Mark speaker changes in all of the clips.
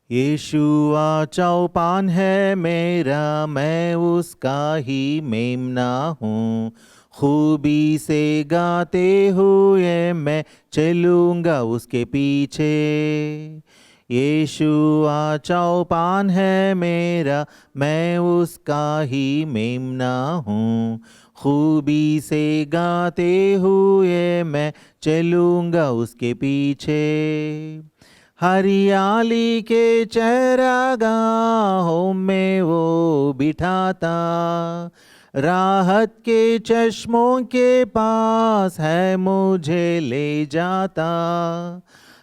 Speaker 1: यीशुआ चौपान है मेरा, मैं उसका ही मेमना हूँ। खूबी से गाते हुए मैं चलूँगा उसके पीछे। यीशुआ चौपान है मेरा, मैं उसका ही मेमना हूँ। खूबी से गाते हुए मैं चलूँगा उसके पीछे। हरियाली के चरागाहों में वो बिठाता, राहत के चश्मों के पास है मुझे ले जाता।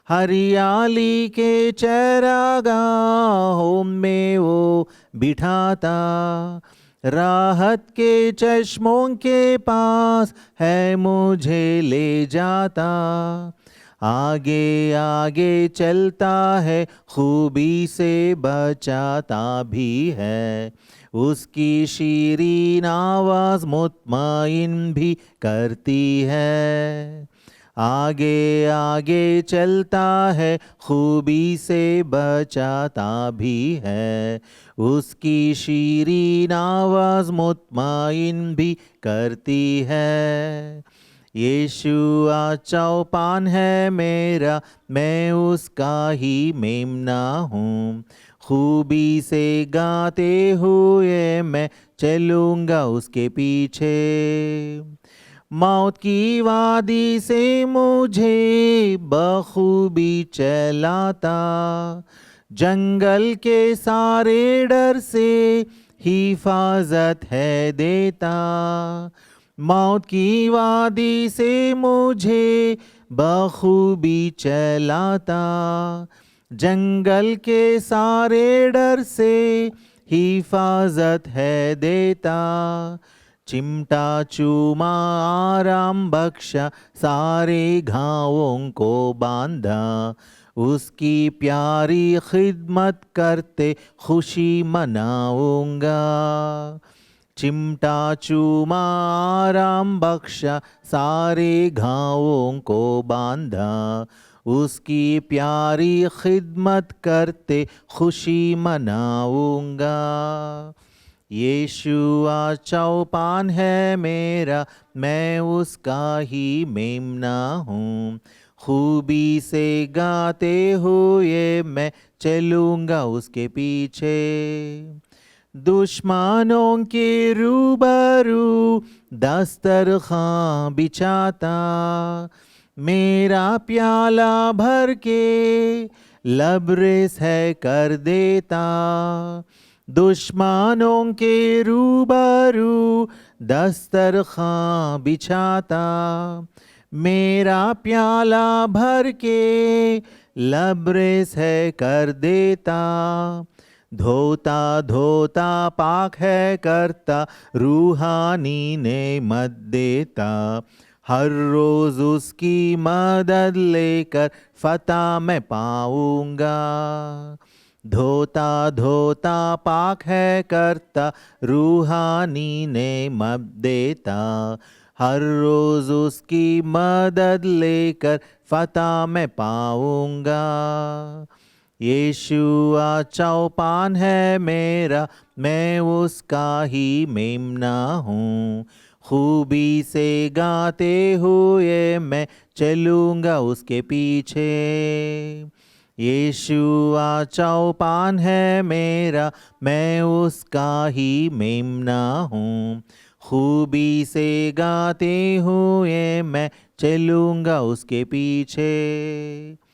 Speaker 1: हरियाली के चरागाहों में वो बिठाता, राहत के चश्मों के पास है मुझे ले जाता। आगे आगे चलता है, खूबी से बचाता भी है। उसकी शीरीन आवाज़ मुत्माइन भी करती है। आगे आगे चलता है, खूबी से बचाता भी है। उसकी शीरीन आवाज़ मुत्माइन भी करती है। यीशुआ चौपान है मेरा, मैं उसका ही मेमना हूँ। खूबी से गाते हुए मैं चलूँगा उसके पीछे। मौत की वादी से मुझे बखूबी चलाता, जंगल के सारे डर से हिफाजत है देता। मौत की वादी से मुझे बखूबी चलाता, जंगल के सारे डर से हिफाजत है देता। चिमटा चूमा आराम बख्शा, सारे घावों को बांधा। उसकी प्यारी खिदमत करते खुशी मनाऊंगा। चिमटा चूमा आराम बख्शा, सारे घावों को बांधा। उसकी प्यारी खिदमत करते खुशी मनाऊंगा। यीशुआ चौपान है मेरा, मैं उसका ही मेमना हूँ। खूबी से गाते हुए मैं चलूँगा उसके पीछे। दुश्मनों के रूबरू दस्तरखां बिछाता, मेरा प्याला भर के लबरेज है कर देता। दुश्मनों के रूबरू दस्तरखां बिछाता, मेरा प्याला भर के लबरेज है कर देता। धोता धोता पाक है करता, रूहानी ने मत देता। हर रोज उसकी मदद लेकर फतह मैं पाऊंगा। धोता धोता पाक है करता, रूहानी ने मत देता। हर रोज उसकी मदद लेकर फतह मैं पाऊंगा। यीशुआ चौपान है मेरा, मैं उसका ही मेमना हूँ। खूबी से गाते हुए मैं चलूँगा उसके पीछे। यीशुआ चौपान है मेरा, मैं उसका ही मेमना हूँ। खूबी से गाते हुए मैं चलूँगा उसके पीछे।